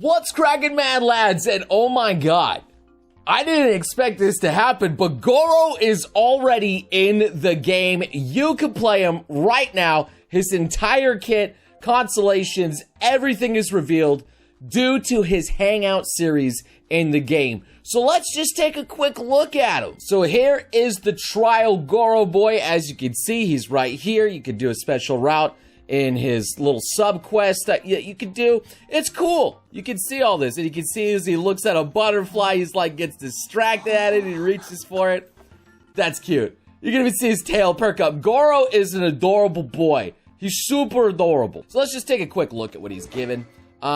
What's cracking, mad lads? And oh my god, I didn't expect this to happen, but Gorou is already in the game. You can play him right now. His entire kit, constellations, everything is revealed due to his Hangout series in the game. So let's just take a quick look at him. So here is the trial Gorou boy. As you can see, he's right here. You can do a special route in his little sub quest that you can do. It's cool. You can see all this, and you can see as he looks at a butterfly, he's like gets distracted at it and he reaches for it. That's cute. You can even see his tail perk up. Gorou is an adorable boy. He's super adorable. So let's just take a quick look at what he's given.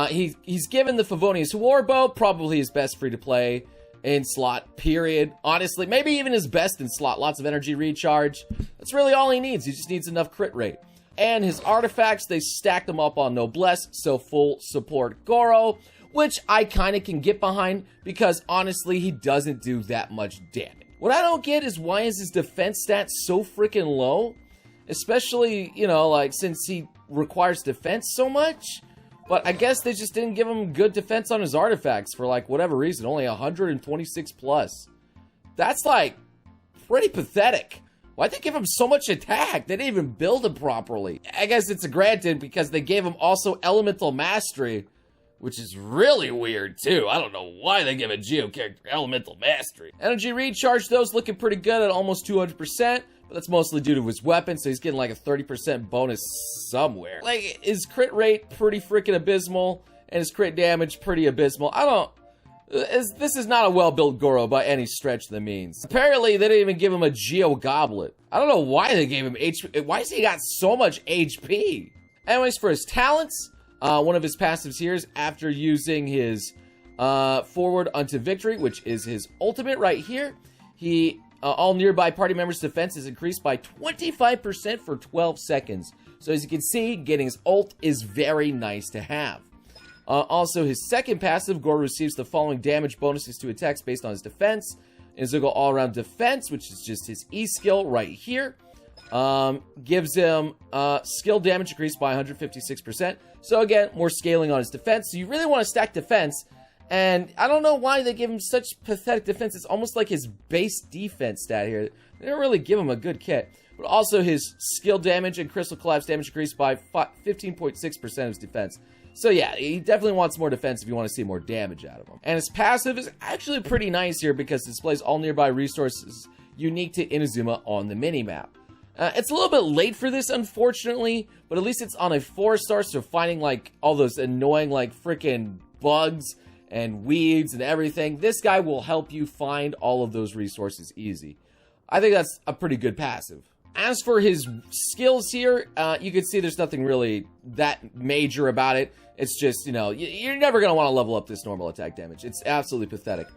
He's given the Favonius Warbow, probably his best free-to-play in slot, period. Honestly, maybe even his best in slot. Lots of energy recharge. That's really all he needs. He just needs enough crit rate. And his artifacts, they stacked them up on Noblesse, so full support Gorou, which I kind of can get behind because honestly, he doesn't do that much damage. What I don't get is why is his defense stats so freaking low? Especially, you know, like since he requires defense so much. But I guess they just didn't give him good defense on his artifacts for like whatever reason. Only 126 plus. That's like pretty pathetic. Why'd they give him so much attack? They didn't even build him properly. I guess it's a granted because they gave him also Elemental Mastery, which is really weird too. I don't know why they give a Geo character Elemental Mastery. Energy recharge, though, is looking pretty good at almost 200%, but that's mostly due to his weapon, so he's getting like a 30% bonus somewhere. Like, his crit rate pretty freaking abysmal, and his crit damage pretty abysmal. This is not a well-built Gorou by any stretch of the means. Apparently, they didn't even give him a Geo Goblet. I don't know why they gave him HP. Why has he got so much HP? Anyways, for his talents, one of his passives here is after using his forward unto victory, which is his ultimate right here. All nearby party members' defense is increased by 25% for 12 seconds. So as you can see, getting his ult is very nice to have. Also, his second passive, Gorou receives the following damage bonuses to attacks based on his defense. His all-around defense, which is just his E skill right here, gives him skill damage increased by 156%. So again, more scaling on his defense. So you really want to stack defense, and I don't know why they give him such pathetic defense. It's almost like his base defense stat here. They don't really give him a good kit. But also his skill damage and crystal collapse damage increased by 15.6% of his defense. So yeah, he definitely wants more defense if you want to see more damage out of him. And his passive is actually pretty nice here because it displays all nearby resources unique to Inazuma on the minimap. It's a little bit late for this, unfortunately, but at least it's on a 4-star, so finding like all those annoying like freaking bugs and weeds and everything, this guy will help you find all of those resources easy. I think that's a pretty good passive. As for his skills here, you can see there's nothing really that major about it. It's just, you know, you're never going to want to level up this normal attack damage. It's absolutely pathetic.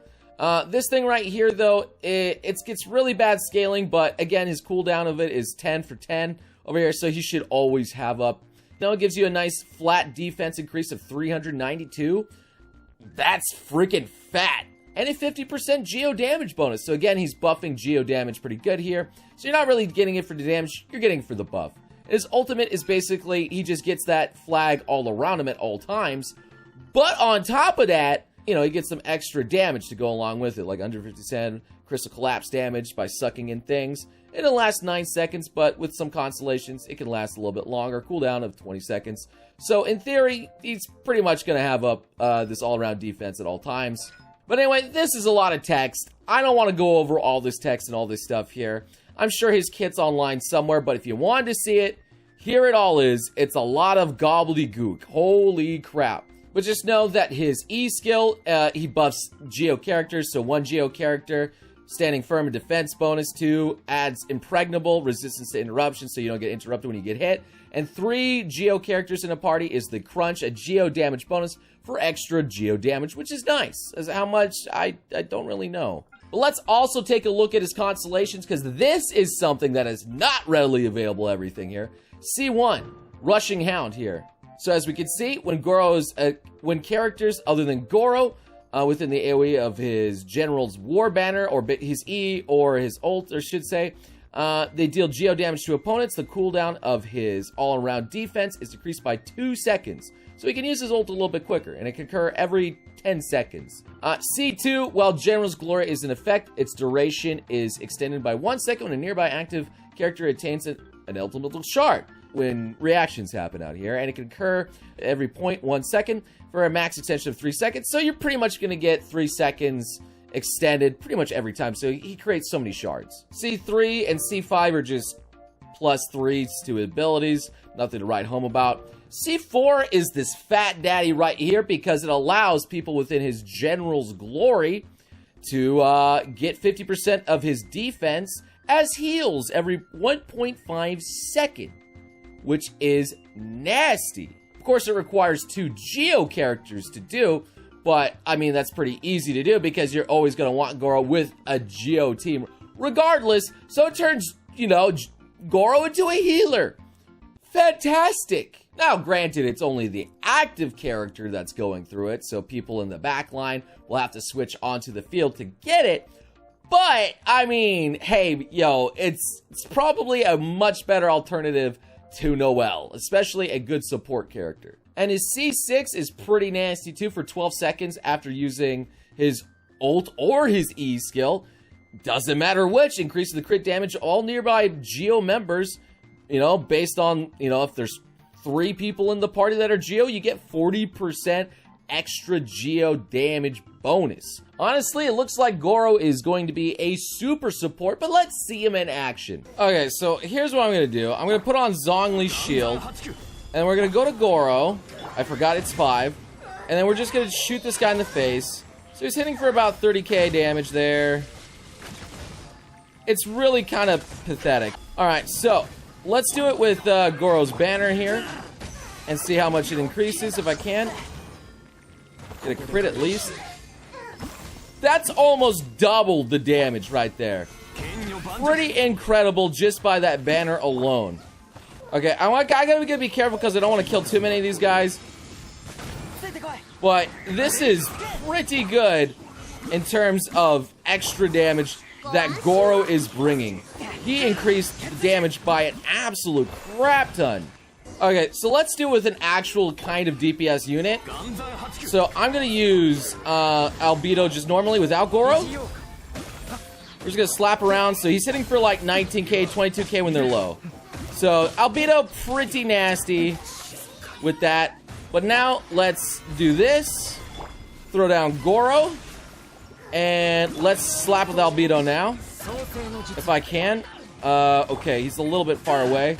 This thing right here, though, it gets really bad scaling, but again, his cooldown of it is 10 for 10 over here, so he should always have up. Now it gives you a nice flat defense increase of 392. That's freaking fat. And a 50% Geo damage bonus. So again, he's buffing Geo damage pretty good here. So you're not really getting it for the damage, you're getting it for the buff. His ultimate is basically, he just gets that flag all around him at all times. But on top of that, you know, he gets some extra damage to go along with it, like 150% crystal collapse damage by sucking in things. It'll last 9 seconds, but with some constellations, it can last a little bit longer. Cooldown of 20 seconds. So in theory, he's pretty much going to have up this all-around defense at all times. But anyway, this is a lot of text. I don't want to go over all this text and all this stuff here. I'm sure his kit's online somewhere, but if you wanted to see it, here it all is. It's a lot of gobbledygook. Holy crap. But just know that his E skill, he buffs Geo characters. So 1 Geo character, standing firm and defense bonus. 2, adds impregnable, resistance to interruption, so you don't get interrupted when you get hit. And 3 Geo characters in a party is the Crunch, a Geo damage bonus for extra Geo damage, which is nice. As how much, I don't really know. But let's also take a look at his constellations, because this is something that is not readily available, everything here. C1, Rushing Hound here. So as we can see, when characters other than Gorou within the AoE of his General's War Banner, or his E, or his ult, or should say, They deal Geo damage to opponents. The cooldown of his all-around defense is decreased by 2 seconds. So he can use his ult a little bit quicker, and it can occur every 10 seconds. C2, while General's Glory is in effect, its duration is extended by 1 second when a nearby active character attains an elemental shard when reactions happen out here, and it can occur every 0.1 second for a max extension of 3 seconds. So you're pretty much going to get 3 seconds extended pretty much every time. So he creates so many shards. C3 and C5 are just +3s to abilities. Nothing to write home about. C4 is this fat daddy right here because it allows people within his General's Glory to get 50% of his defense as heals every 1.5 second, which is nasty. Of course, it requires 2 Geo characters to do, but I mean, that's pretty easy to do because you're always going to want Gorou with a Geo team regardless. So it turns, you know, Gorou into a healer. Fantastic. Now, granted, it's only the active character that's going through it, so people in the back line will have to switch onto the field to get it. But, I mean, hey, yo, it's probably a much better alternative to Noelle, especially a good support character. And his C6 is pretty nasty, too, for 12 seconds after using his ult or his E skill. Doesn't matter which, increases the crit damage of all nearby Geo members, you know, based on, you know, if there's 3 people in the party that are Geo, you get 40% extra Geo damage bonus. Honestly, it looks like Gorou is going to be a super support, but let's see him in action. Okay, so here's what I'm going to do. I'm going to put on Zhongli's shield, and we're going to go to Gorou. I forgot it's 5. And then we're just going to shoot this guy in the face. So he's hitting for about 30k damage there. It's really kind of pathetic. Alright, so let's do it with Gorou's banner here and see how much it increases if I can. Get a crit at least. That's almost double the damage right there. Pretty incredible just by that banner alone. Okay, I gotta be careful because I don't want to kill too many of these guys. But this is pretty good in terms of extra damage that Gorou is bringing. He increased the damage by an absolute crap ton. Okay, so let's do it with an actual kind of DPS unit. So I'm gonna use Albedo just normally without Gorou. We're just gonna slap around. So he's hitting for like 19k, 22k when they're low. So Albedo pretty nasty with that. But now let's do this. Throw down Gorou. And let's slap with Albedo now. If I can. Okay, he's a little bit far away.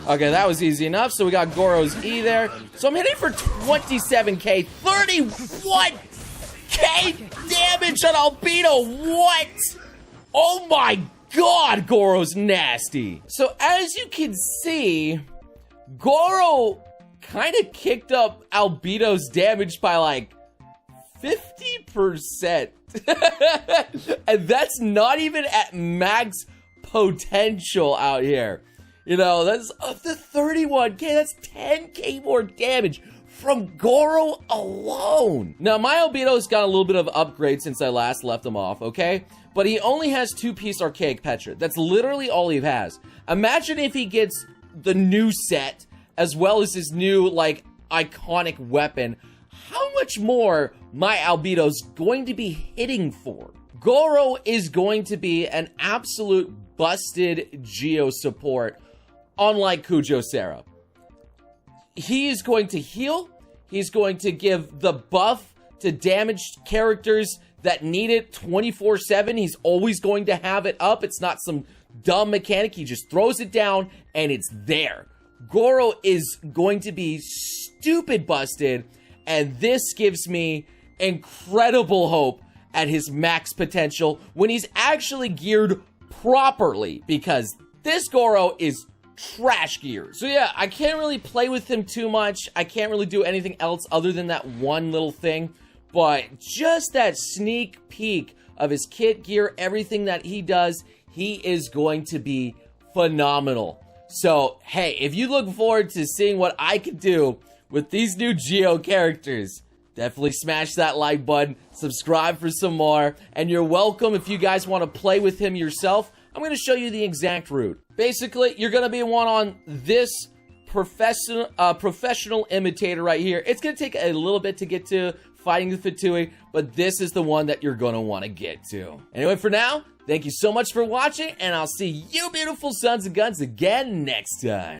Okay, that was easy enough. So we got Gorou's E there. So I'm hitting for 27k, 31k damage on Albedo. What? Oh my god, Gorou's nasty. So as you can see, Gorou kind of kicked up Albedo's damage by like 50%. And that's not even at max potential out here. You know, that's up to 31k. That's 10k more damage from Gorou alone. Now, my Albedo's got a little bit of upgrade since I last left him off, okay? But he only has 2-piece Archaic Petra. That's literally all he has. Imagine if he gets the new set, as well as his new, like, iconic weapon. How much more my Albedo's going to be hitting for? Gorou is going to be an absolute busted Geo support, unlike Kujou-Sera. He is going to heal. He's going to give the buff to damaged characters that need it 24/7. He's always going to have it up. It's not some dumb mechanic. He just throws it down and it's there. Gorou is going to be stupid busted, and this gives me incredible hope at his max potential when he's actually geared properly, because this Gorou is trash gear. So yeah, I can't really play with him too much. I can't really do anything else other than that one little thing, but just that sneak peek of his kit gear, everything that he does, he is going to be phenomenal. So hey, if you look forward to seeing what I can do with these new Geo characters, definitely smash that like button, subscribe for some more, and you're welcome if you guys want to play with him yourself. I'm going to show you the exact route. Basically, you're going to be one on this professional imitator right here. It's going to take a little bit to get to fighting the Fatui, but this is the one that you're going to want to get to. Anyway, for now, thank you so much for watching, and I'll see you beautiful sons of guns again next time.